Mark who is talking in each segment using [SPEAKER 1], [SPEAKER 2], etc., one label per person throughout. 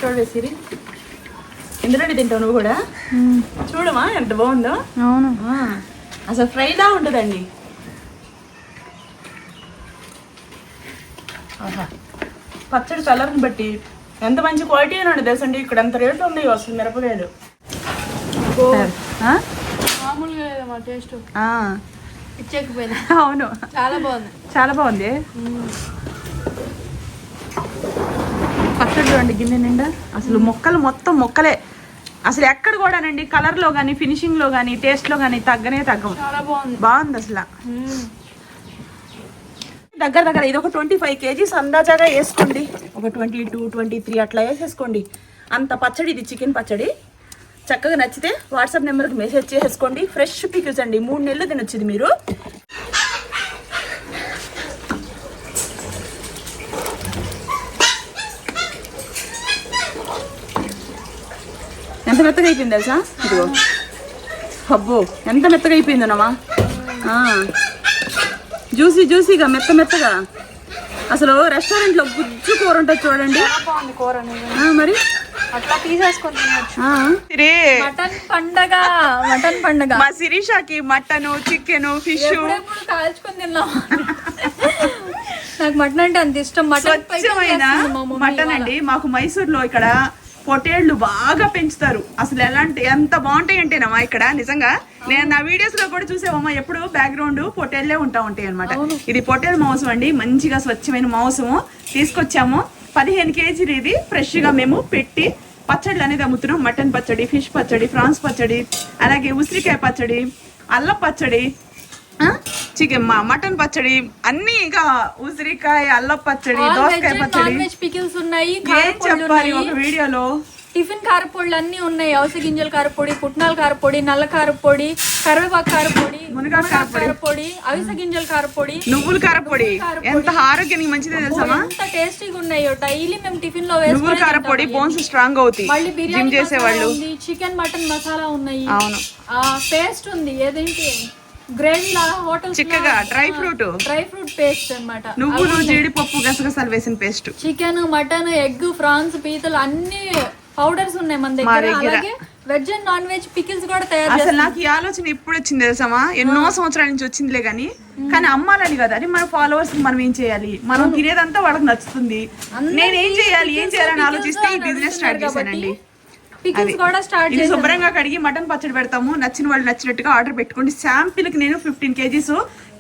[SPEAKER 1] చూడవే సిరి, ఇందులోనే తింటావు నువ్వు కూడా. చూడమా ఎంత బాగుందో.
[SPEAKER 2] అవును,
[SPEAKER 1] అసలు ఫ్రైలా ఉంటుందండి. పచ్చడి కలర్ని బట్టి ఎంత మంచి క్వాలిటీ అని ఉండదు తెలుసండి. ఇక్కడ ఎంత రేట్లు ఉన్నాయి అసలు మిరపకాయలు. మామూలుగా లేదమ్మా టేస్ట్, ఇచ్చేకపోయింది.
[SPEAKER 2] అవును,
[SPEAKER 1] చాలా బాగుంది,
[SPEAKER 2] చాలా బాగుంది. పచ్చడి చూడండి గిన్నె నిండా. అసలు మొక్కలు మొత్తం మొక్కలే. అసలు ఎక్కడ కూడానండి కలర్లో కానీ ఫినిషింగ్లో కానీ టేస్ట్లో కానీ తగ్గనే తగ్గవు.
[SPEAKER 1] చాలా బాగుంది,
[SPEAKER 2] బాగుంది అసలు. దగ్గర ఇది ఒక 25 kgs అందాజాగా వేసుకోండి. ఒక 22, 23 అట్లా వేసేసుకోండి. అంత పచ్చడి ఇది, చికెన్ పచ్చడి. చక్కగా నచ్చితే వాట్సాప్ నెంబర్కి మెసేజ్ చేసేసుకోండి. ఫ్రెష్ పికిల్స్ అండి, 3 నెలలు తినొచ్చింది మీరు. ఎంత మెత్తగా అయిపోయింది తెలుసా? ఇదిగో అబ్బో ఎంత మెత్తగా అయిపోయిందనమా. జ్యూసీగా మెత్తగా. అసలు రెస్టారెంట్లో గుజ్జు కూర ఉంటుంది చూడండి.
[SPEAKER 1] కూర
[SPEAKER 2] మరి
[SPEAKER 1] అట్లా తీసేసుకొని తినొచ్చు.
[SPEAKER 2] మటన్
[SPEAKER 1] పండగ
[SPEAKER 2] మా శిరీషకి మటన్, చికెన్, ఫిష్
[SPEAKER 1] కాల్చుకొని తిన్నాం. నాకు మటన్ అంటే అంత ఇష్టం.
[SPEAKER 2] స్వచ్ఛమైన మటన్ అండి. మాకు మైసూర్లో ఇక్కడ పొటేళ్లు బాగా పెంచుతారు. అసలు ఎంత బాగుంటాయి అంటేనమ్మా ఇక్కడ నిజంగా. నేను నా వీడియోస్ లో కూడా చూసావమ్మా, ఎప్పుడు బ్యాక్గ్రౌండ్ పొటేళ్లే ఉంటాయి అనమాట. ఇది పొటేల్ మాంసం అండి, మంచిగా స్వచ్ఛమైన మాంసము తీసుకొచ్చాము. 15 kg ఇది ఫ్రెష్ గా మేము పెట్టి పచ్చళ్ళు అనేది అమ్ముతున్నాం. మటన్ పచ్చడి, ఫిష్ పచ్చడి, ప్రాన్స్ పచ్చడి, అలాగే ఉసిరికాయ పచ్చడి, అల్లం పచ్చడి, చికెన్ మటన్ పచ్చడి, అన్ని ఇక ఉసిరికాయ, అల్లం పచ్చడి, దోసకాయ పచ్చడి, ఏం చెప్పాలి ఒక వీడియోలో.
[SPEAKER 1] టిఫిన్ కారపొడులు అన్ని ఉన్నాయి. అవిసె గింజల కారపొడి, పుట్నాల కారపొడి, నల్ల కారపొడి, కరివేపాకు కారపొడి,
[SPEAKER 2] మునగాకు
[SPEAKER 1] కారపొడి, అవిసె గింజల కారపొడి,
[SPEAKER 2] నువ్వుల కారపొడి. ఎంత ఆరోగ్యానికి మంచిదే తెలుసా?
[SPEAKER 1] ఎంత టేస్టీగా ఉన్నాయో. డైలీ మేము టిఫిన్ లో
[SPEAKER 2] నువ్వుల కారపొడి బోన్స్ స్ట్రాంగ్ అవుతాయి.
[SPEAKER 1] మళ్ళీ బిర్యానీ చేసేవాళ్ళు, చికెన్ మటన్ మసాలా ఉన్నాయి.
[SPEAKER 2] అవును,
[SPEAKER 1] పేస్ట్ ఉంది. ఏదేంటి గ్రేవీ లాగా హోటల్
[SPEAKER 2] చిక్కగా డ్రై ఫ్రూట్
[SPEAKER 1] పేస్ట్ అన్నమాట.
[SPEAKER 2] నువ్వులు, జీడిపప్పు, గసగసాలు వేసిన paste.
[SPEAKER 1] Chicken, mutton, egg, prawns, పీతలు అన్ని పౌడర్స్ ఉన్నాయి మన దగ్గర. అలాగే veg and non veg pickles కూడా తయారు.
[SPEAKER 2] అసలు నాకు ఈ ఆలోచన ఎప్పుడు వచ్చింది తెలుసామా? ఎన్నో సంవత్సరాల నుంచి వచ్చిందిలే కానీ అమ్మాలని కదా అని మన ఫాలోవర్స్ మనం ఏం చేయాలి? మనం తినేదంతా వాళ్ళకి నచ్చుతుంది. నేను ఏం చేయాలని ఆలోచిస్తే ఈ బిజినెస్ స్టార్ట్ చేశానండి. ఇది శుభ్రంగా కడిగి మటన్ పచ్చడి పెడతాము. నచ్చిన వాళ్ళు నచ్చినట్టుగా ఆర్డర్ పెట్టుకోండి. శాంపిల్ కి నేను 15 kgs.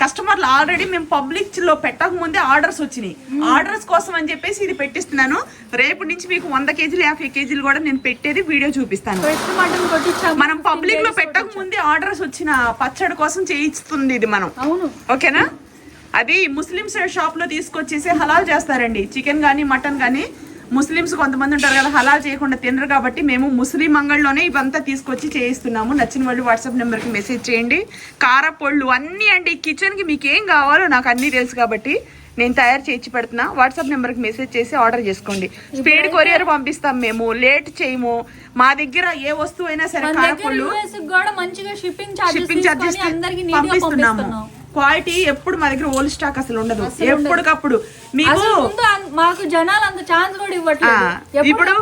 [SPEAKER 2] కస్టమర్లు ఆల్రెడీ మేము పబ్లిక్ లో పెట్టక ముందే ఆర్డర్స్ వచ్చినాయి. ఆర్డర్స్ కోసం అని చెప్పేసి ఇది పెట్టిస్తున్నాను. రేపు నుంచి మీకు 100 kgs, 50 kgs కూడా నేను పెట్టేది వీడియో చూపిస్తాను. మనం పబ్లిక్ లో పెట్టక ముందే ఆర్డర్స్ వచ్చిన పచ్చడి కోసం చేయిస్తుంది ఇది మనం. ఓకేనా? అది ముస్లిమ్స్ షాప్ లో తీసుకొచ్చేసి హలాల్ చేస్తారండి. చికెన్ గానీ మటన్ గానీ. ముస్లిమ్స్ కొంతమంది ఉంటారు కదా, హలాల్ చేయకుండా తినరు. కాబట్టి మేము ముస్లిం అంగళ్ళలోనే ఇవంతా తీసుకొచ్చి చేయిస్తున్నాము. నచ్చిన వాళ్ళు వాట్సాప్ నెంబర్కి మెసేజ్ చేయండి. కారపొళ్ళు అన్నీ అండి. కిచెన్కి మీకు ఏం కావాలో నాకు అన్నీ తెలుసు కాబట్టి నేను తయారు చేయించి పెడుతున్నా. వాట్సాప్ నెంబర్కి మెసేజ్ చేసి ఆర్డర్ చేసుకోండి. స్పీడ్ కొరియర్ పంపిస్తాం, మేము లేట్ చేయము. మా దగ్గర ఏ వస్తువు అయినా సరే కారపొళ్ళు షిప్పింగ్ చార్జెస్ పంపిస్తున్నాము. క్వాలిటీ ఎప్పుడు మా దగ్గర ఓల్డ్ స్టాక్ అసలు ఉండదు. ఎప్పటికప్పుడు మీకు
[SPEAKER 1] మాకు జనాలు అంత ఛాన్స్ కూడా ఇవ్వట్లేదు.
[SPEAKER 2] ఇప్పుడు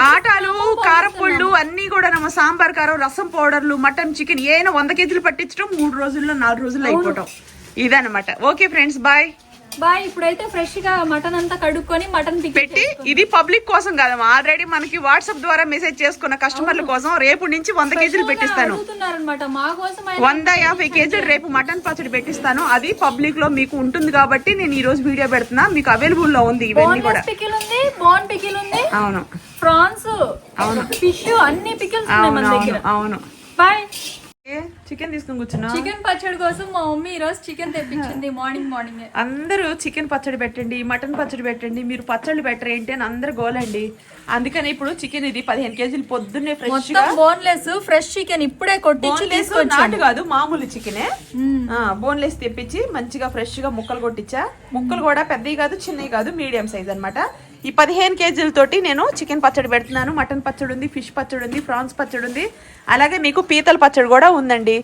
[SPEAKER 2] ఆటాలు, కారపొళ్ళు అన్ని కూడా సాంబార్ కారం, రసం పౌడర్లు, మటన్, చికెన్ ఏమైనా 100 kgs పట్టించడం 3 రోజుల్లో 4 రోజుల్లో అయిపోవటం ఇదన్నమాట. Okay friends, bye.
[SPEAKER 1] ఇప్పుడైతే ఫ్రెష్ గా మటన్ అంతా కడుక్కొని మటన్
[SPEAKER 2] పెట్టి, ఇది పబ్లిక్ కోసం కాదమ్మా, ఆల్రెడీ మనకి వాట్సాప్ ద్వారా మెసేజ్ చేసుకున్న కస్టమర్ల కోసం రేపు నుంచి 100 kgs పెట్టిస్తాను. 150 kgs రేపు మటన్ పచ్చడి పెట్టిస్తాను. అది పబ్లిక్ లో మీకు ఉంటుంది కాబట్టి నేను ఈ రోజు వీడియో పెడుతున్నా. మీకు అవైలబుల్ లో ఉంది ఇవన్నీ కూడా. అవును,
[SPEAKER 1] ప్రాన్స్, ఫిష్, అన్ని పికిల్స్ మన దగ్గర.
[SPEAKER 2] అవును.
[SPEAKER 1] బాయ్.
[SPEAKER 2] చికెన్ తీసుకుని కూర్చున్నా.
[SPEAKER 1] చికెన్ పచ్చడి కోసం మా మమ్మీ ఈ రోజు చికెన్ తెప్పించింది. మార్నింగ్
[SPEAKER 2] అందరూ చికెన్ పచ్చడి పెట్టండి, మటన్ పచ్చడి పెట్టండి, మీరు పచ్చళ్ళు పెట్టరు ఏంటి అని అందరు గోలండి. అందుకని ఇప్పుడు చికెన్ ఇది 15 kgs పొద్దున్నే ఫ్రెష్ గా
[SPEAKER 1] బోన్లెస్ ఫ్రెష్ చికెన్ ఇప్పుడే కొట్టించి
[SPEAKER 2] నాటు కాదు మామూలు చికెనే. బోన్లెస్ తెప్పించి మంచిగా ఫ్రెష్ గా ముక్కలు కొట్టించా. ముక్కలు కూడా పెద్దవి కాదు, చిన్నవి కాదు, మీడియం సైజ్ అనమాట. ఈ 15 kgs తోటి నేను చికెన్ పచ్చడి పెడుతున్నాను. మటన్ పచ్చడి ఉంది, ఫిష్ పచ్చడి ఉంది, ప్రాన్స్ పచ్చడి ఉంది, అలాగే మీకు పీతల పచ్చడి కూడా ఉందండి.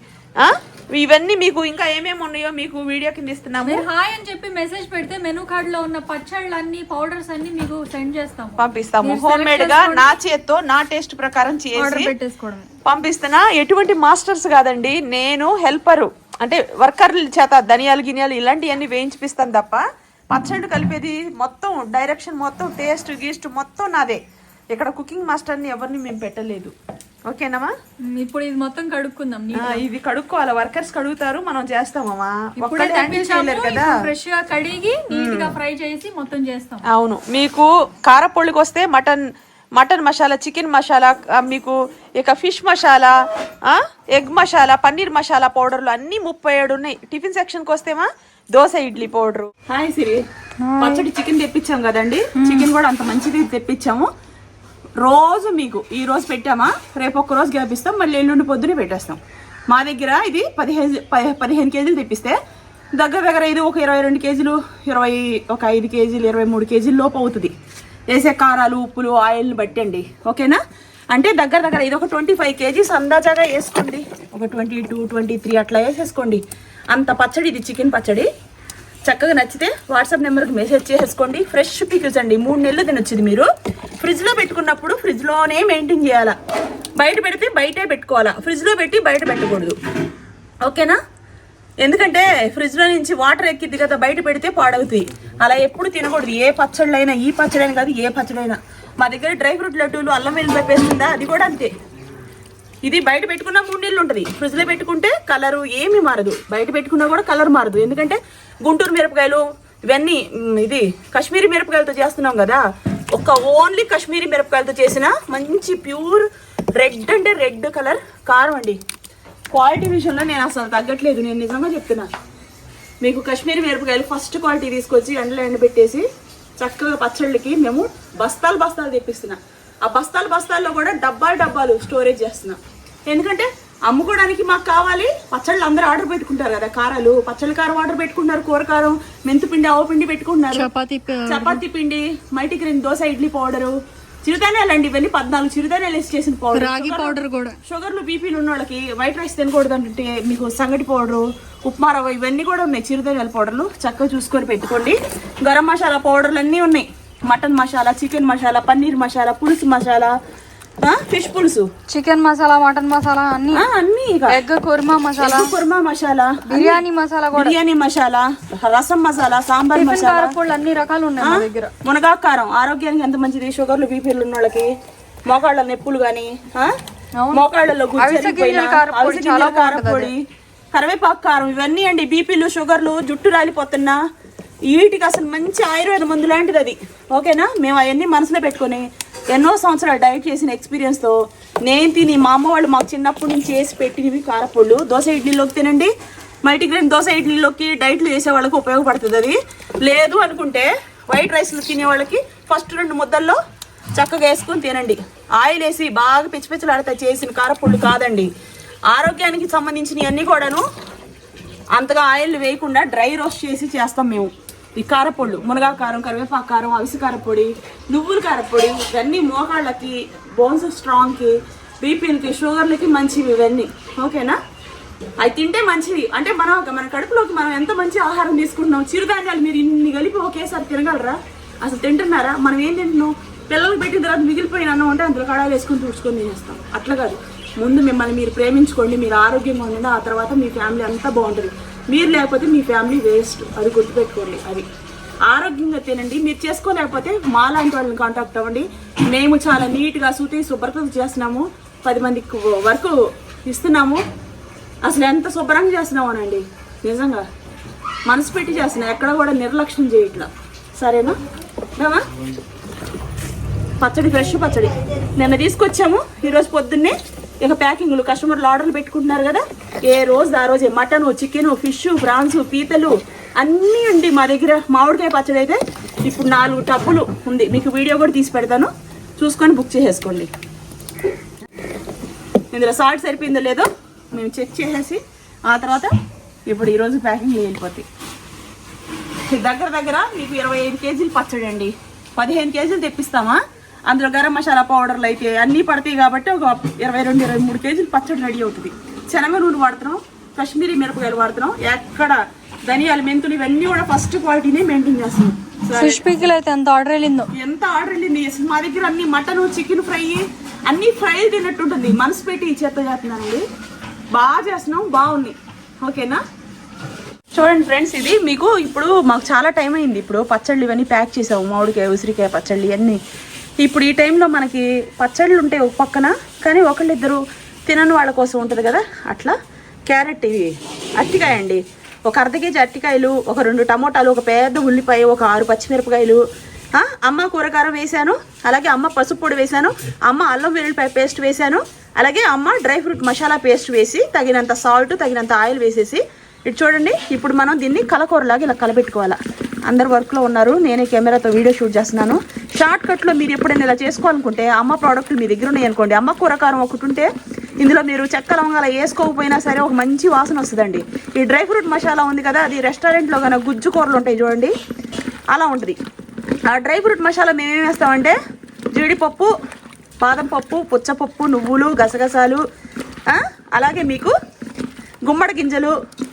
[SPEAKER 2] ఇవన్నీ మీకు ఇంకా ఏమేమి ఉన్నాయో మీకు వీడియో కింద ఇస్తున్నాము.
[SPEAKER 1] మీరు హాయ్ అని చెప్పి మెసేజ్ పెడితే మెనూ కార్డ్ లో ఉన్న పచ్చళ్ళు అన్ని పౌడర్స్ అన్ని మీకు సెండ్ చేస్తాం,
[SPEAKER 2] పంపిస్తాము. హోమ్ మేడ్ గా నా చేత్తో నా టేస్ట్ ప్రకారం చేసి
[SPEAKER 1] పెట్టేసుకోవడమే
[SPEAKER 2] పంపిస్తున్నా. ఎటువంటి మాస్టర్స్ కాదండి, నేను హెల్పరు, అంటే వర్కర్ల చేత ధనియాలు గినియాలు ఇలాంటివన్నీ వేయించిపిస్తాను తప్ప పచ్చళ్ళు కలిపేది మొత్తం డైరెక్షన్ మొత్తం టేస్ట్ గీస్ట్ మొత్తం నాదే. ఇక్కడ కుకింగ్ మాస్టర్ని ఎవరిని మేము పెట్టలేదు. ఓకేనామా?
[SPEAKER 1] ఇప్పుడు ఇది మొత్తం కడుక్కుందాం.
[SPEAKER 2] ఇది కడుక్కోవాలి, వర్కర్స్ కడుగుతారు, మనం చేస్తామమ్మా.
[SPEAKER 1] కదా ఫ్రెష్ గా కడిగి నీట్ గా ఫ్రై చేసి మొత్తం చేస్తాం.
[SPEAKER 2] అవును. మీకు కారపొడికి వస్తే మటన్ మసాలా, చికెన్ మసాలా, మీకు ఇక ఫిష్ మసాలా, ఎగ్ మసాలా, పన్నీర్ మసాలా పౌడర్లు అన్ని 37 ఉన్నాయి. టిఫిన్ సెక్షన్కి వస్తేమా దోశ ఇడ్లీ పౌడర్. హాయ్ సిరి, పచ్చడి చికెన్ తెప్పించాం కదండి, చికెన్ కూడా అంత మంచిది తెప్పించాము. రోజు మీకు ఈ రోజు పెట్టామా, రేపు ఒక్క రోజు గ్యాప్ ఇస్తాం, మళ్ళీ ఎల్లుండి పొద్దునే పెట్టేస్తాం. మా దగ్గర ఇది 15 కేజీలు తెప్పిస్తే దగ్గర ఇది ఒక 22 కేజీలు, 5 కేజీలు, 23 కేజీల లోపు అవుతుంది. వేసే కారాలు, ఉప్పులు, ఆయిల్ని బట్టి అండి. ఓకేనా? అంటే దగ్గర ఇది ఒక 25 కేజీస్ అందాజాగా వేసుకోండి. ఒక 22, 23 అట్లా వేసేసుకోండి. అంత పచ్చడి ఇది, చికెన్ పచ్చడి. చక్కగా నచ్చితే వాట్సాప్ నెంబర్కి మెసేజ్ చేసేసుకోండి. ఫ్రెష్ పికిల్స్ అండి, 3 నెలలు తినొచ్చింది. మీరు ఫ్రిడ్జ్లో పెట్టుకున్నప్పుడు ఫ్రిడ్జ్లోనే మెయింటైన్ చేయాలా, బయట పెడితే బయటే పెట్టుకోవాలా, ఫ్రిడ్జ్లో పెట్టి బయట పెట్టకూడదు. ఓకేనా? ఎందుకంటే ఫ్రిడ్జ్లో నుంచి వాటర్ ఎక్కిద్ది కదా, బయట పెడితే పాడవుతుంది. అలా ఎప్పుడు తినకూడదు. ఏ పచ్చళ్ళైనా, ఈ పచ్చడైనా కాదు, ఏ పచ్చడైనా. మా దగ్గర డ్రై ఫ్రూట్ లడ్డూలు, అల్లం వెల్లుల్లి పేస్ట్ ఉందా, అది కూడా అంతే. ఇది బయట పెట్టుకున్న 3 నెలలు ఉంటుంది. ఫ్రిడ్జ్లో పెట్టుకుంటే కలరు ఏమీ మారదు, బయట పెట్టుకున్నా కూడా కలర్ మారదు. ఎందుకంటే గుంటూరు మిరపకాయలు ఇవన్నీ ఇది కాశ్మీరీ మిరపకాయలతో చేస్తున్నాం కదా, ఓన్లీ కాశ్మీరీ మిరపకాయలతో చేసిన మంచి ప్యూర్ రెడ్ అంటే రెడ్ కలర్ కారం అండి. క్వాలిటీ విషయంలో నేను అసలు తగ్గట్లేదు, నేను నిజంగా చెప్తున్నా. మీకు కాశ్మీరీ మిరపకాయలు ఫస్ట్ క్వాలిటీ తీసుకొచ్చి ఎండబెట్టేసి చక్కగా పచ్చళ్ళకి మేము బస్తాలు తెప్పిస్తున్నా. ఆ బస్తాల్లో కూడా డబ్బాలు స్టోరేజ్ చేస్తున్నాం. ఎందుకంటే అమ్ముకోవడానికి మాకు కావాలి. పచ్చళ్ళు అందరూ ఆర్డర్ పెట్టుకుంటారు కదా, కారాలు, పచ్చళ్ళ కారం ఆర్డర్ పెట్టుకుంటారు, కూర కారం, మెంతు పిండి, ఆవు పిండి పెట్టుకుంటున్నారు, చపాతీ పిండి, మల్టీగ్రెయిన్ దోశ ఇడ్లీ పౌడరు, చిరుధాన్యాలు అండి. ఇవన్నీ 14 చిరుధాన్యాలు వేసి చేసిన పౌడర్, రాగి పౌడర్ కూడా. షుగర్లు, బీపీలు ఉన్న వాళ్ళకి వైట్ రైస్ తినకూడదు అంటే మీకు సంగటి పౌడరు, ఉప్మా రవ్వ, ఇవన్నీ కూడా ఉన్నాయి. చిరుధాన్యాల పౌడర్లు చక్కగా చూసుకొని పెట్టుకోండి. గరం మసాలా పౌడర్లు అన్నీ ఉన్నాయి. మటన్ మసాలా, చికెన్ మసాలా, పన్నీర్ మసాలా, పులుసు మసాలా, ఫిష్ పులుసు, చికెన్ మసాలా, మటన్ మసాలా అన్ని ఎగ్ కుర్మా మసాలా, బిర్యానీ మసాలా, రసం మసాలా, సాంబార్ మసాలా, అన్ని రకాలు ఉన్నాయి మా దగ్గర. మునగాకు కారం ఆరోగ్యానికి ఎంత మంచిది. షుగర్లు, బీపీలు ఉన్న వాళ్ళకి, మోకాళ్ళ నొప్పులు గానీ, మోకాళ్ళలో కారపొడి, కరివేపాకు కారం, ఇవన్నీ అండి. బీపీలు, షుగర్లు, జుట్టు రాలిపోతున్నా వీటికి అసలు మంచి ఆయుర్వేద మందు లాంటిది అది. ఓకేనా? మేము అవన్నీ మనసులో పెట్టుకొని ఎన్నో సంవత్సరాలు డైట్ చేసిన ఎక్స్పీరియన్స్తో నేను తిని, మా అమ్మ వాళ్ళు మాకు చిన్నప్పటి నుంచి చేసి పెట్టినవి కారపొళ్ళు. దోశ ఇడ్లీలోకి తినండి, మల్టీగ్రెయిన్ దోశ ఇడ్లీలోకి డైట్లు చేసే వాళ్ళకి ఉపయోగపడుతుంది. అది లేదు అనుకుంటే వైట్ రైస్లు తినే వాళ్ళకి ఫస్ట్ 2 ముద్దల్లో చక్కగా వేసుకొని తినండి. ఆయిల్ వేసి బాగా పిచ్చిపిచ్చలాడితే చేసిన కారపొళ్ళు కాదండి. ఆరోగ్యానికి సంబంధించినవి అన్నీ కూడాను అంతగా ఆయిల్ వేయకుండా డ్రై రోస్ట్ చేసి చేస్తాం మేము. ఈ కారపొళ్ళు, మునగాకు కారం, కరివేపాకు కారం, అవిసి కారపొడి, నువ్వుల కారపొడి, ఇవన్నీ మోకాళ్ళకి, బోన్స్ స్ట్రాంగ్కి, బీపీలకి, షుగర్లకి మంచివి ఇవన్నీ. ఓకేనా? అవి తింటే మంచిది. అంటే మన కడుపులోకి మనం ఎంత మంచి ఆహారం తీసుకుంటున్నాం. చిరుధాన్యాలు మీరు ఇన్ని కలిపి ఒకేసారి తినగలరా? అసలు తింటున్నారా? మనం ఏం తింటున్నాం? పిల్లలకు పెట్టిన తర్వాత మిగిలిపోయిన అన్నం ఉంటే అందులో కడాలు వేసుకొని తుడుచుకొని తినేస్తాం. అట్లా కాదు. ముందు మిమ్మల్ని మీరు ప్రేమించుకోండి, మీరు ఆరోగ్యంగా ఉండండి, ఆ తర్వాత మీ ఫ్యామిలీ అంతా బాగుంటుంది. మీరు లేకపోతే మీ ఫ్యామిలీ వేస్ట్, అది గుర్తుపెట్టుకోండి. అది ఆరోగ్యంగా తినండి. మీరు చేసుకోలేకపోతే మా లాంటి వాళ్ళని కాంటాక్ట్ అవ్వండి. మేము చాలా నీట్గా శుభ్రత చేస్తున్నాము, 10 మందికి వర్క్ ఇస్తున్నాము. అసలు ఎంత శుభ్రంగా చేస్తున్నాము అనండి, నిజంగా మనసు పెట్టి చేస్తున్నాం, ఎక్కడ కూడా నిర్లక్ష్యం చేయట్లా. సరేనా? పచ్చడి, ఫ్రెష్ పచ్చడి నిన్న తీసుకొచ్చాము. ఈరోజు పొద్దున్నే ఇక ప్యాకింగ్లు, కస్టమర్లు ఆర్డర్లు పెట్టుకుంటున్నారు కదా, ఏ రోజు ఆ రోజే మటను, చికెను, ఫిష్, ప్రాన్స్, పీతలు అన్నీ ఉంది మా దగ్గర. మామిడికాయ పచ్చడి అయితే ఇప్పుడు 4 టబ్బులు ఉంది. మీకు వీడియో కూడా తీసి పెడతాను, చూసుకొని బుక్ చేసేసుకోండి. ఇందులో సాల్ట్ సరిపోయిందో లేదో మేము చెక్ చేసేసి ఆ తర్వాత ఇప్పుడు ఈరోజు ప్యాకింగ్ వెళ్ళిపోతాయి. దగ్గర మీకు 25 కేజీలు పచ్చడి అండి. 15 కేజీలు తెప్పిస్తామా, అందులో గరం మసాలా పౌడర్లు అయితే అన్నీ పడతాయి కాబట్టి ఒక 22-23 కేజీలు పచ్చడి రెడీ అవుతుంది. శనగ నూనె వాడుతున్నాం, కాశ్మీరీ మిరపకాయలు వాడుతున్నాం. ఎక్కడ ధనియాలు, మెంతులు ఇవన్నీ కూడా ఫస్ట్ క్వాలిటీనే మెయింటైన్ చేస్తున్నాం.
[SPEAKER 1] ఫిష్ పికిల్ అయితే ఎంత ఆర్డర్ వెళ్ళిందో,
[SPEAKER 2] ఎంత ఆర్డర్ వెళ్ళింది. మా దగ్గర అన్ని మటన్, చికెన్ ఫ్రై అన్ని ఫ్రై తిన్నట్టుంటుంది. మనసు పెట్టి చేత చేస్తున్నానండి, బాగా చేస్తున్నాం, బాగున్నాయి. ఓకేనా? చూడండి ఫ్రెండ్స్, ఇది మీకు ఇప్పుడు మాకు చాలా టైం అయింది. ఇప్పుడు పచ్చళ్ళు ఇవన్నీ ప్యాక్ చేసాము, మామిడికాయ, ఉసిరికాయ పచ్చళ్ళు ఇవన్నీ. ఇప్పుడు ఈ టైంలో మనకి పచ్చళ్ళు ఉంటాయి ఒక పక్కన, కానీ ఒకళ్ళిద్దరు తినని వాళ్ళ కోసం ఉంటుంది కదా, అట్లా క్యారెట్, ఇవి అరటికాయ అండి, ఒక అర్ధ కేజీ అరటికాయలు, ఒక 2 టమోటాలు, ఒక పెద్ద ఉల్లిపాయ, ఒక 6 పచ్చిమిరపకాయలు, అమ్మ కూరకారం వేసాను, అలాగే అమ్మ పసుపు పొడి వేసాను, అమ్మ అల్లం వెల్లుల్లిపాయ పేస్ట్ వేసాను, అలాగే అమ్మ డ్రై ఫ్రూట్ మసాలా పేస్ట్ వేసి తగినంత సాల్ట్, తగినంత ఆయిల్ వేసేసి ఇటు చూడండి. ఇప్పుడు మనం దీన్ని కలకూరలాగా ఇలా కలబెట్టుకోవాలా. అందరు వర్క్లో ఉన్నారు, నేనే కెమెరాతో వీడియో షూట్ చేస్తున్నాను. షార్ట్ కట్లో మీరు ఎప్పుడైనా ఇలా చేసుకోవాలనుకుంటే అమ్మ ప్రోడక్ట్లు మీ దగ్గర ఉన్నాయి అనుకోండి, అమ్మ కూరకారం ఒకటి ఉంటే ఇందులో మీరు చెక్క లవంగాలు వేసుకోకపోయినా సరే ఒక మంచి వాసన వస్తుందండి. ఈ డ్రై ఫ్రూట్ మసాలా ఉంది కదా, అది రెస్టారెంట్లో కన్నా గుజ్జు కూరలు ఉంటాయి చూడండి, అలా ఉంటుంది. ఆ డ్రై ఫ్రూట్ మసాలా మేము ఏం వేస్తామంటే జీడిపప్పు, బాదం పప్పు, పుచ్చపప్పు, నువ్వులు, గసగసాలు, అలాగే మీకు గుమ్మడి గింజలు,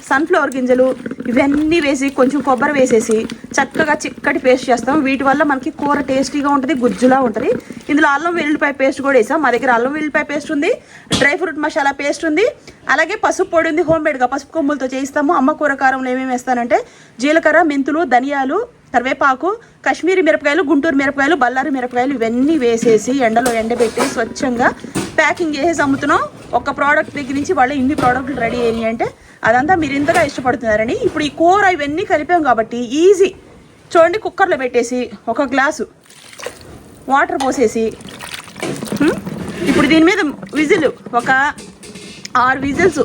[SPEAKER 2] సన్ఫ్లవర్ గింజలు ఇవన్నీ వేసి కొంచెం కొబ్బరి వేసేసి చక్కగా చిక్కటి పేస్ట్ చేస్తాం. వీటి వల్ల మనకి కూర టేస్టీగా ఉంటుంది, గుజ్జులా ఉంటుంది. ఇందులో అల్లం వెల్లుల్లిపాయ పేస్ట్ కూడా వేసాం. మా దగ్గర అల్లం వెల్లుల్లిపాయ పేస్ట్ ఉంది, డ్రై ఫ్రూట్ మసాలా పేస్ట్ ఉంది, అలాగే పసుపు పొడి ఉంది, హోమ్మేడ్గా పసుపు కొమ్ములతో చేయిస్తాము. అమ్మ కూర కారంలో ఏమేమి వేస్తానంటే జీలకర్ర, మెంతులు, ధనియాలు, కరివేపాకు, కాశ్మీరీ మిరపకాయలు, గుంటూరు మిరపకాయలు, బళ్ళారి మిరపకాయలు ఇవన్నీ వేసేసి ఎండలో ఎండబెట్టి స్వచ్ఛంగా ప్యాకింగ్ చేసేసి అమ్ముతున్నాం. ఒక ప్రోడక్ట్ దగ్గర నుంచి వాళ్ళు ఇన్ని ప్రోడక్ట్లు రెడీ అయ్యాయి అంటే అదంతా మీరు ఇంతగా ఇష్టపడుతున్నారని. ఇప్పుడు ఈ కూర ఇవన్నీ కలిపాం కాబట్టి ఈజీ. చూడండి, కుక్కర్లో పెట్టేసి ఒక గ్లాసు వాటర్ పోసేసి ఇప్పుడు దీని మీద విజిల్ ఒక 6 విజిల్స్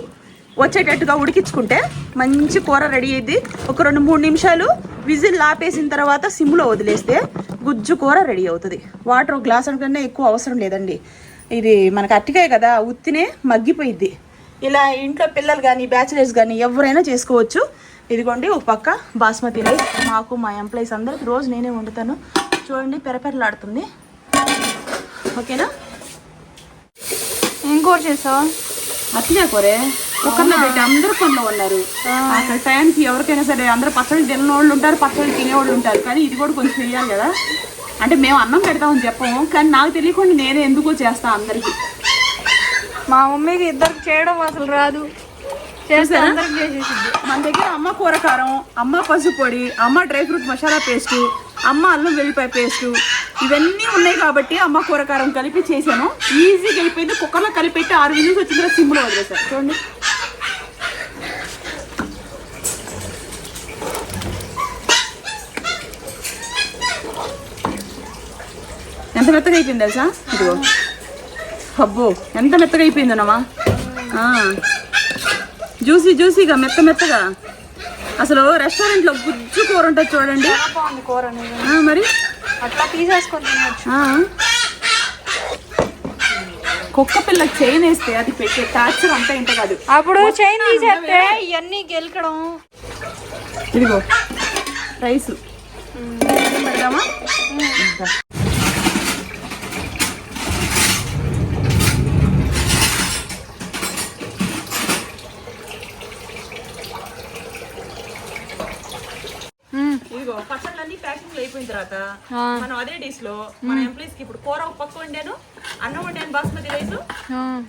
[SPEAKER 2] వచ్చేటట్టుగా ఉడికించుకుంటే మంచి కూర రెడీ అయ్యింది. ఒక 2-3 నిమిషాలు విజిల్ ఆపేసిన తర్వాత సిమ్లో వదిలేస్తే గుజ్జు కూర రెడీ అవుతుంది. వాటర్ గ్లాస్ కన్నా ఎక్కువ అవసరం లేదండి. ఇది మనకు అట్టికాయ కదా, ఉత్తినే మగ్గిపోయిద్ది. ఇలా ఇంట్లో పిల్లలు కానీ బ్యాచిలర్స్ కానీ ఎవరైనా చేసుకోవచ్చు. ఇదిగోండి, ఒక పక్క బాస్మతి రైస్ మాకు మా ఎంప్లాయీస్ అందరికి రోజు నేనే వండుతాను. చూడండి, పెరపెరలాడుతుంది. ఓకేనా?
[SPEAKER 1] ఏం కూర చేసావు?
[SPEAKER 2] అట్టికాయ కూరే కుక్కర్లో పెట్టి అందరూ పనిలో ఉన్నారు. అక్కడ టైంకి ఎవరికైనా సరే అందరూ పచ్చళ్ళు తిన్న వాళ్ళు ఉంటారు, పచ్చళ్ళు తినేవాళ్ళు ఉంటారు. కానీ ఇది కూడా కొంచెం వేయాలి కదా. అంటే మేము అన్నం పెడతామని చెప్పము, కానీ నాకు తెలియకుండా నేనే ఎందుకో చేస్తాను అందరికి.
[SPEAKER 1] మా మమ్మీకి ఇద్దరికి చేయడం అసలు రాదు, చేస్తారా?
[SPEAKER 2] మన దగ్గర అమ్మ కూరకారం, అమ్మ పసుపు పొడి, అమ్మ డ్రై ఫ్రూట్ మసాలా పేస్టు, అమ్మ అల్లం వెల్లిపాయ పేస్టు ఇవన్నీ ఉన్నాయి కాబట్టి అమ్మ కూరకారం కలిపి చేశాను. ఈజీగా అయిపోయింది. కుక్కర్లో కలిపెట్టి 6 విజిల్స్ వచ్చిన తర్వాత సిమ్లో వదిలేసాను. చూడండి, ఎంత మెత్తగా అయిపోయింది తెలుసా? ఇదిగో, అబ్బో ఎంత మెత్తగా అయిపోయిందనమ్మా, జ్యూసీగా మెత్తగా. అసలు రెస్టారెంట్లో గుజ్జు కూర ఉంటుంది చూడండి.
[SPEAKER 1] కూర
[SPEAKER 2] మరి
[SPEAKER 1] అట్లా తీసేసుకొని
[SPEAKER 2] కుక్క పిల్లకి చైన్ వేస్తే అది పెట్టే టార్చర్ అంతా ఇంత కాదు.
[SPEAKER 1] అప్పుడు చైన్ తీసేస్తే ఇవన్నీ గెలకడం.
[SPEAKER 2] ఇదిగో రైస్ పెడదామా? ఇదిగో పచ్చళ్ళన్నీ ప్యాకింగ్ అయిపోయిన తర్వాత మనం అదే డిష్ లో మన ఎంప్లాయీస్ కి ఇప్పుడు కూర పక్క వండాను, అన్నం వండాను, బాస్మతి రైస్,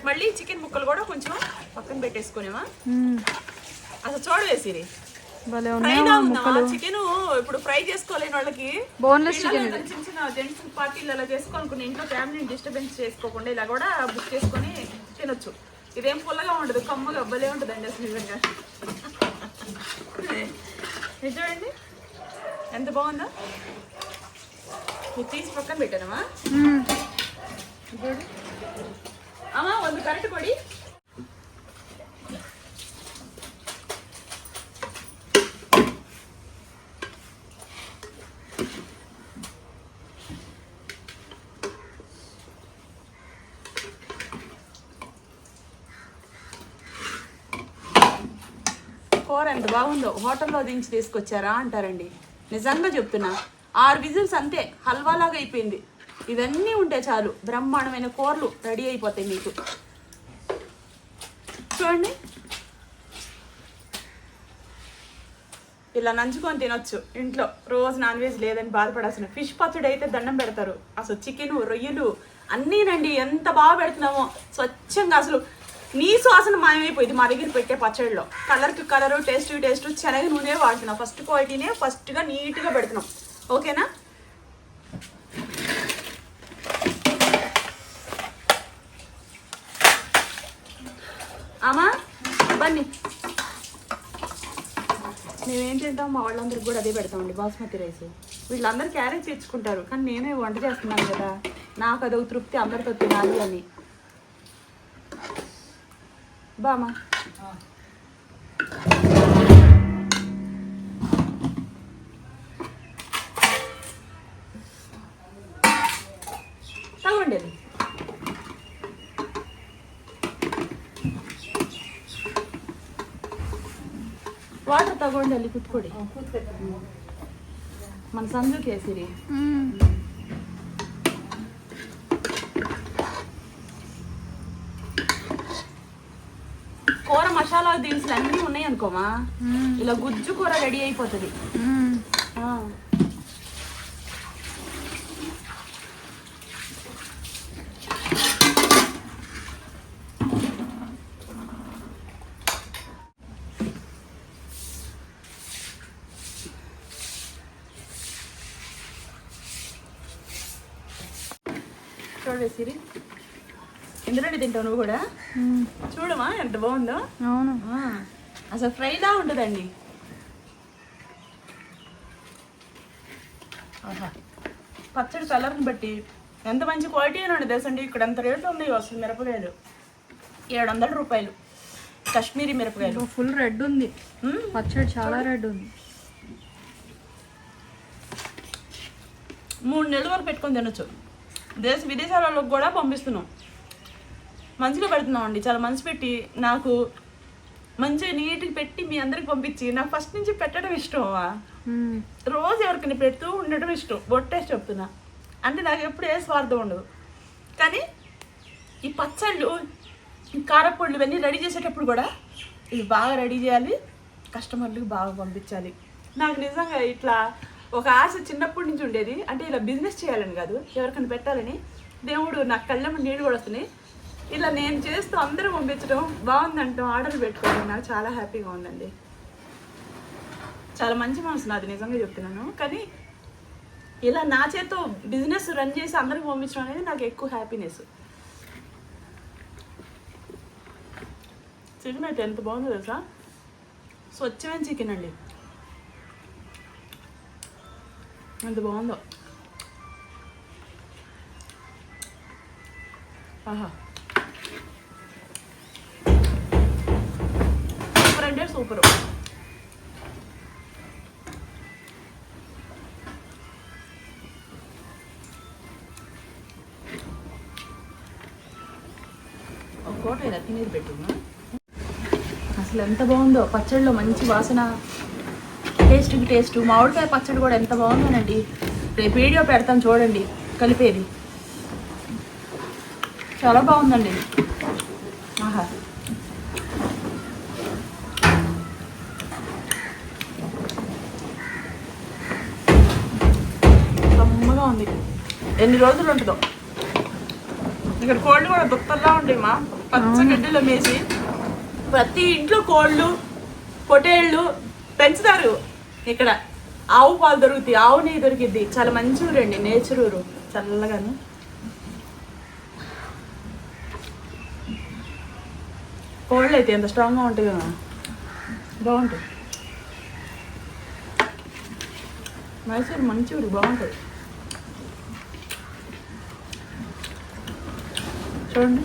[SPEAKER 2] మళ్ళీ చికెన్ ముక్కలు కూడా కొంచెం పక్కన పెట్టేసుకునేమా. అసలు చూడవేసి చికెన్ ఇప్పుడు ఫ్రై చేసుకోలేని వాళ్ళకి
[SPEAKER 1] బోన్లెస్ చికెన్,
[SPEAKER 2] చిన్న చిన్న జెంట్స్ పార్టీలు అలా చేసుకోవాలనుకుని ఇంట్లో ఫ్యామిలీని డిస్టర్బెన్స్ చేసుకోకుండా ఇలా కూడా బుక్ చేసుకొని తినొచ్చు. ఇదేం పుల్లగా ఉండదు, కమ్మగా భలే ఉంటుందండి అసలు నిజంగా. చూడండి ఎంత బాగుందో. ఇది తీసి పక్కన పెట్టానమ్మా. అమ్మా ಒಂದು కరెక్ట్ కొడి. కూర ఎంత బాగుందో, హోటల్లో దించి తీసుకొచ్చారా అంటారండి. నిజంగా చెప్తున్నా, 6 విజిల్స్ అంతే, హల్వాలాగా అయిపోయింది. ఇవన్నీ ఉంటే చాలు బ్రహ్మాండమైన కూరలు రెడీ అయిపోతాయి మీకు. చూడండి ఇలా నంచుకొని తినొచ్చు ఇంట్లో. రోజు నాన్ వెజ్ లేదని బాధపడాల్సిన. ఫిష్ పచ్చడి అయితే దండం పెడతారు. అసలు చికెన్, రొయ్యలు అన్నీనండి ఎంత బాగా పెడుతున్నామో స్వచ్ఛంగా. అసలు నీసు వాసన మాయమైపోయింది మా దగ్గర పెట్టే పచ్చడిలో. కలర్కి కలరు, టేస్ట్ శనగ నూనె వాడుతున్నాం. ఫస్ట్ క్వాలిటీనే ఫస్ట్గా నీట్గా పెడుతున్నాం. ఓకేనా? అమ్మా బన్నీ, మేమేం చేద్దాం, మా వాళ్ళందరికి కూడా అదే పెడతామండి, బాస్మతి రైస్. వీళ్ళందరూ క్యారేజ్ తెచ్చుకుంటారు, కానీ నేనే వంట చేస్తున్నాను కదా, నాకు అదొక తృప్తి, అందరితో తినాలి అని. బామా తగండి అది. వాటర్ తగండి ಅಲ್ಲಿ ಕುತ್ಕೊಡಿ. మన సంజు కేసిరి కూర మసాలా దినుసులు అన్నీ ఉన్నాయి అనుకోమా, ఇలా గుజ్జు కూర రెడీ అయిపోతుంది. చూడవేసిరి, ఎందుకంటే తింటావు నువ్వు కూడా? చూడమా ఎంత బాగుందో.
[SPEAKER 1] అవును,
[SPEAKER 2] అసలు ఫ్రైలా ఉంటుందండి. పచ్చడి కలర్ని బట్టి ఎంత మంచి క్వాలిటీ అని తెలుసండి. ఇక్కడ ఎంత రేట్లు ఉన్నాయి అసలు. మిరపకాయలు 700 రూపాయలు, కాశ్మీరీ మిరపకాయలు.
[SPEAKER 1] ఫుల్ రెడ్ ఉంది పచ్చడి, చాలా రెడ్ ఉంది.
[SPEAKER 2] 3 నెలల వరకు పెట్టుకొని తినొచ్చు. విదేశాలలో కూడా పంపిస్తున్నాం, మంచిగా పెడుతున్నాం అండి. చాలా మంచి పెట్టి, నాకు మంచిగా నీట్గా పెట్టి మీ అందరికి పంపించి, నాకు ఫస్ట్ నుంచి పెట్టడం ఇష్టమా, రోజు ఎవరికైనా పెడుతూ ఉండటం ఇష్టం. బొట్టేసి చెప్తున్నా అంటే నాకు ఎప్పుడు ఏ స్వార్థం ఉండదు. కానీ ఈ పచ్చళ్ళు, ఈ కారపొళ్ళు ఇవన్నీ రెడీ చేసేటప్పుడు కూడా ఇవి బాగా రెడీ చేయాలి, కస్టమర్లకు బాగా పంపించాలి. నాకు నిజంగా ఇట్లా ఒక ఆశ చిన్నప్పటి నుంచి ఉండేది. అంటే ఇలా బిజినెస్ చేయాలని కాదు, ఎవరికైనా పెట్టాలని. దేవుడు నాకు కళ్ళమ్మ నీళ్ళు కూడా వస్తున్నాయి. ఇలా నేను చేస్తూ అందరూ పంపించడం, బాగుందంటాం, ఆర్డర్లు పెట్టుకోవడం నాకు చాలా హ్యాపీగా ఉందండి. చాలా మంచి మనసు నాది, నిజంగా చెప్తున్నాను. కానీ ఇలా నా చేత్తో బిజినెస్ రన్ చేసి అందరికి పంపించడం అనేది నాకు ఎక్కువ హ్యాపీనెస్. చికెన్ అయితే ఎంత బాగుందో తెలుసా, స్వచ్ఛమైన చికెన్ అండి, ఎంత బాగుందో. ఆహా, సూపర్ అంటే సూపర్. ఒక ఫోటో ఇలా తినేది పెట్టున్నా. అసలు ఎంత బాగుందో పచ్చడిలో, మంచి వాసన, టేస్ట్. మామిడికాయ పచ్చడి కూడా ఎంత బాగుందోనండి. రేపు వీడియో పెడతాను చూడండి, కలిపేది చాలా బాగుందండి. ఆహా, కమ్మగా ఉంది. ఎన్ని రోజులు ఉంటుందో. ఇక్కడ కోళ్ళు కూడా దుప్పల్లా ఉంటాయి మా, పచ్చ గడ్డిలో మేసి. ప్రతి ఇంట్లో కోళ్ళు, పొటేళ్ళు పెంచుతారు. ఇక్కడ ఆవు పాలు దొరుకుతాయి, ఆవు నెయ్యి దొరికిద్ది. చాలా మంచి ఊరండి, నేచర్ ఊరు, చల్లగాను. కోళ్ళు అయితే ఎంత స్ట్రాంగ్గా ఉంటాయి కదా, బాగుంటుంది. మైసూరు మంచి ఊరు, బాగుంటుంది. చూడండి,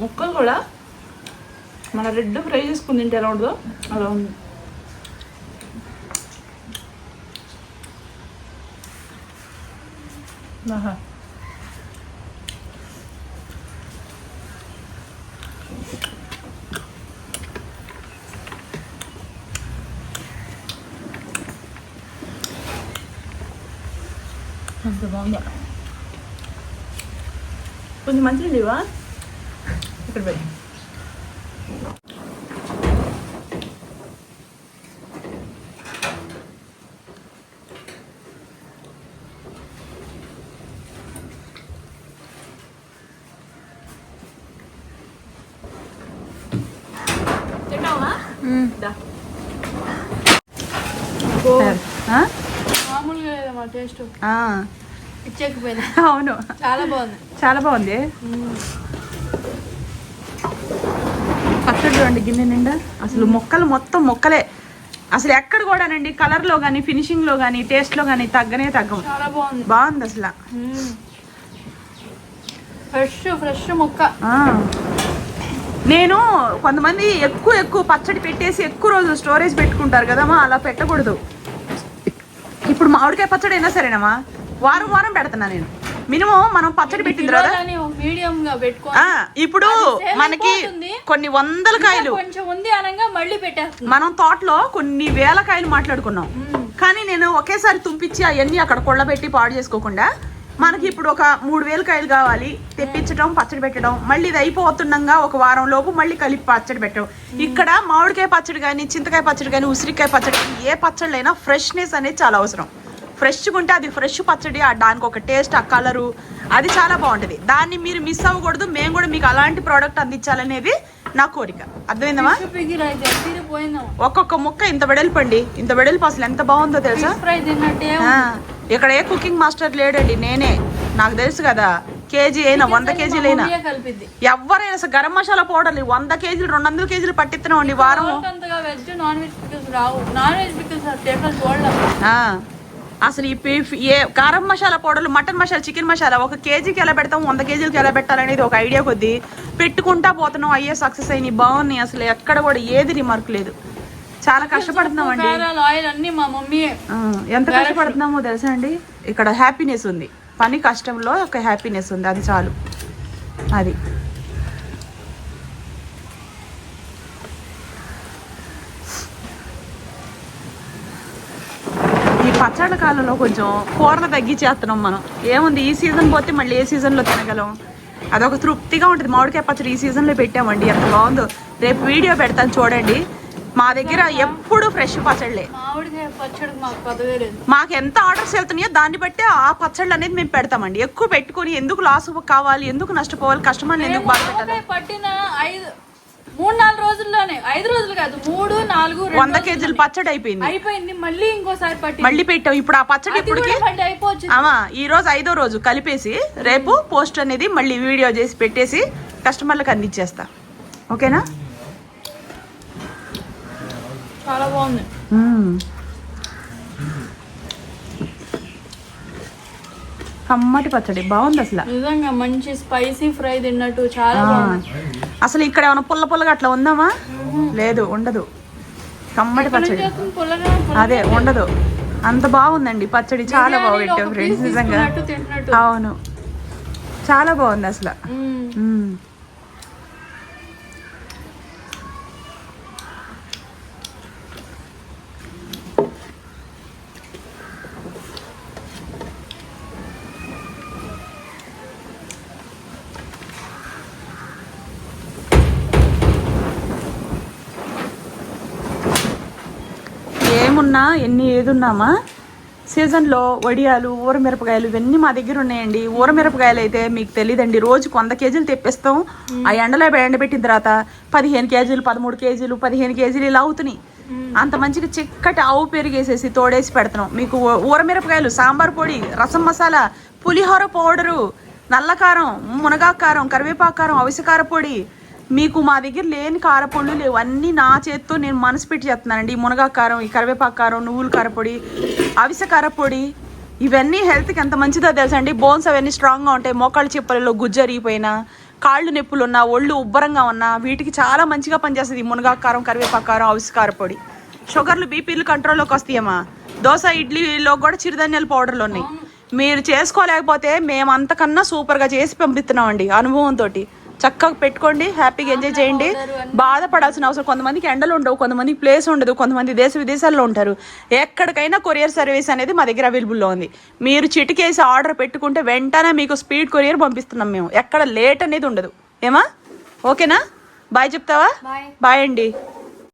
[SPEAKER 2] ముక్కలు కూడా మన రెడ్ ఫ్రై చేసుకుని తింటే ఎలా ఉంటుందో అలా ఉంది. ఆహా,
[SPEAKER 1] అంత బాగుందా?
[SPEAKER 2] కొంచెం మంచిగా లేవా ఇక్కడ పెట్టి.
[SPEAKER 1] తింటావా? మామూలుగా లేదమ్మా టేస్ట్, ఇచ్చేకపోయింది.
[SPEAKER 2] అవును,
[SPEAKER 1] చాలా బాగుంది.
[SPEAKER 2] చాలా బాగుంది. పచ్చడి చూడండి గిన్నె నిండా. అసలు మొక్కలు మొత్తం మొక్కలే. అసలు ఎక్కడ కూడానండి కలర్లో కానీ ఫినిషింగ్లో కానీ టేస్ట్లో కానీ తగ్గనే తగ్గం.
[SPEAKER 1] చాలా బాగుంది.
[SPEAKER 2] బాగుంది అసలు.
[SPEAKER 1] ఫ్రెష్ మొక్క.
[SPEAKER 2] నేను కొంతమంది ఎక్కువ పచ్చడి పెట్టేసి ఎక్కువ రోజులు స్టోరేజ్ పెట్టుకుంటారు కదమ్మా, అలా పెట్టకూడదు. ఇప్పుడు మామిడికాయ పచ్చడి అయినా సరేనమ్మా వారం పెడుతున్నా నేను. మినిమం మనం పచ్చడి పెట్టిన తర్వాత ఇప్పుడు మనకి కొన్ని వందల కాయలు మనం తోటలో కొన్ని వేల కాయలు మాట్లాడుకున్నాం. కానీ నేను ఒకేసారి తుంపించి అవన్నీ అక్కడ కొళ్ళబెట్టి పాడు చేసుకోకుండా మనకి ఇప్పుడు ఒక 3000 కాయలు కావాలి, తెప్పించడం పచ్చడి పెట్టడం, మళ్ళీ ఇది అయిపోతుండగా ఒక వారం లోపు మళ్ళీ కలిపి పచ్చడి పెట్టడం. ఇక్కడ మామిడికాయ పచ్చడి కానీ చింతకాయ పచ్చడి కానీ ఉసిరికాయ పచ్చడి కానీ ఏ పచ్చళ్ళైనా ఫ్రెష్నెస్ అనేది చాలా అవసరం. ఫ్రెష్గా ఉంటే అది ఫ్రెష్ పచ్చడి, దానికి ఒక టేస్ట్, ఆ కలరు అది చాలా బాగుంటుంది. దాన్ని మీరు మిస్ అవ్వకూడదు. మేము కూడా మీకు అలాంటి ప్రోడక్ట్ అందించాలనేది నా కోరిక. అర్థమైందమ్మా? ఒక్కొక్క ముక్క ఇంత వెడల్పండి, ఇంత వెడల్పు అసలు ఎంత బాగుందో తెలుసా? ఇక్కడ ఏ కుకింగ్ మాస్టర్ లేడండి, నేనే. నాకు తెలుసు కదా, కేజీ అయినా 100 కేజీలైనా ఎవరైనా అసలు గరం మసాలా పౌడర్లు 100 కేజీలు 200 కేజీలు పట్టిస్తున్నామండి వారం. అసలు ఏ కారం మసాలా పౌడర్లు, మటన్ మసాలా, చికెన్ మసాలా 1 కేజీకి ఎలా పెడతాం, 100 కేజీలకి ఎలా పెట్టాలనేది ఒక ఐడియా కొద్దీ పెట్టుకుంటా పోతున్నాం. అయ్యే సక్సెస్ అయినాయి, బాగున్నాయి. అసలు ఎక్కడ కూడా ఏది రిమార్క్ లేదు. చాలా కష్టపడుతున్నాం అండి. ఎంత కష్టపడుతున్నామో తెలుసా అండి? ఇక్కడ హ్యాపీనెస్ ఉంది, పని కష్టంలో ఒక హ్యాపీనెస్ ఉంది, అది చాలు. అది ఈ పచ్చళ్ళ కాలంలో కొంచెం కూరలు తగ్గించేస్తున్నాం మనం. ఏముంది, ఈ సీజన్ పోతే మళ్ళీ ఏ సీజన్లో తినగలం, అదొక తృప్తిగా ఉంటుంది. మామిడికాయ పచ్చడి ఈ సీజన్లో పెట్టామండి, ఎంత బాగుందో. రేపు వీడియో పెడతాను చూడండి. మా దగ్గర ఎప్పుడు ఫ్రెష్ పచ్చళ్ళే. మాకు ఎంత ఆర్డర్స్ వెళ్తున్నాయో దాన్ని బట్టి ఆ పచ్చళ్ళు అనేది మేము పెడతామండి. ఎక్కువ పెట్టుకుని ఎందుకు లాస్ కావాలి, ఎందుకు నష్టపోవాలి, కస్టమర్ని ఎందుకు బాధ పెట్టాలి.
[SPEAKER 1] 3-4 రోజుల్లోనే, 5 రోజులు కాదు, 3-4
[SPEAKER 2] 100 కేజీలు పచ్చడి అయిపోయింది.
[SPEAKER 1] మళ్ళీ ఇంకోసారి
[SPEAKER 2] మళ్ళీ పెట్టాం. ఇప్పుడు ఆ పచ్చడి ఇప్పటికి ఈ రోజు 5వ రోజు కలిపేసి రేపు పోస్ట్ అనేది మళ్ళీ వీడియో చేసి పెట్టేసి కస్టమర్లకు అందించేస్తా. ఓకేనా?
[SPEAKER 1] చాలా బాగుంది.
[SPEAKER 2] కమ్మటి పచ్చడి బాగుంది అసలు.
[SPEAKER 1] నిజంగా మంచి స్పైసీ ఫ్రై తిన్నట్టు చాలా బాగుంది.
[SPEAKER 2] అసలు ఇక్కడ ఏమైనా పుల్లగా అట్లా ఉందామా? లేదు, ఉండదు. కమ్మటి పచ్చడి అదే ఉండదు. అంత బాగుందండి పచ్చడి, చాలా బాగుంది ఫ్రెండ్స్. నిజంగా అవును, చాలా బాగుంది అసలు. ఏమున్నా ఏదున్నామా సీజన్లో వడియాలు, ఊరమిరపకాయలు ఇవన్నీ మా దగ్గర ఉన్నాయండి. ఊరమిరపకాయలు అయితే మీకు తెలియదండి, రోజుకు 100 కేజీలు తెప్పిస్తాం. ఆ ఎండలో ఎండబెట్టిన తర్వాత 15 కేజీలు, 13 కేజీలు, 15 కేజీలు ఇలా అవుతున్నాయి. అంత మంచిగా చిక్కటి ఆవు పెరిగేసేసి తోడేసి పెడుతున్నాం. మీకు ఊరమిరపకాయలు, సాంబార్ పొడి, రసం మసాలా, పులిహోర పౌడరు, నల్లకారం, మునగాకారం, కరివేపాకారం, అవిసెకార పొడి, మీకు మా దగ్గర లేని కారపొళ్ళు లేవు. అన్నీ నా చేత్తో నేను మనసు పెట్టి చేస్తున్నానండి. ఈ మునగాకారం, ఈ కరివేపాకారం, నువ్వుల కారపొడి, అవిసె కారపొడి, ఇవన్నీ హెల్త్కి ఎంత మంచిదో తెలుసా అండి. బోన్స్ అవన్నీ స్ట్రాంగ్గా ఉంటాయి. మోకాళ్ళ చిప్పలలో గుజ్జరిగిపోయినా, కాళ్ళు నొప్పులు ఉన్నా, ఒళ్ళు ఉబ్బరంగా ఉన్నా వీటికి చాలా మంచిగా పనిచేస్తుంది ఈ మునగాకారం, కరివేపాకారం, అవిసె కారపొడి. షుగర్లు, బీపీలు కంట్రోల్లోకి వస్తాయమ్మా. దోశ, ఇడ్లీలో కూడా చిరుధాన్యాల పౌడర్లు ఉన్నాయి. మీరు చేసుకోలేకపోతే మేము అంతకన్నా సూపర్గా చేసి పంపిస్తున్నామండి అనుభవంతో. చక్కగా పెట్టుకోండి, హ్యాపీగా ఎంజాయ్ చేయండి. బాధపడాల్సిన అవసరం, కొంతమందికి ఎండలు ఉండవు, కొంతమందికి ప్లేస్ ఉండదు, కొంతమంది దేశ విదేశాల్లో ఉంటారు. ఎక్కడికైనా కొరియర్ సర్వీస్ అనేది మా దగ్గర అవైలబుల్లో ఉంది. మీరు చిటికేసి ఆర్డర్ పెట్టుకుంటే వెంటనే మీకు స్పీడ్ కొరియర్ పంపిస్తున్నాం మేము. ఎక్కడ లేట్ అనేది ఉండదు. ఏమా? ఓకేనా? బాయ్ చెప్తావా? బాయ్ అండి.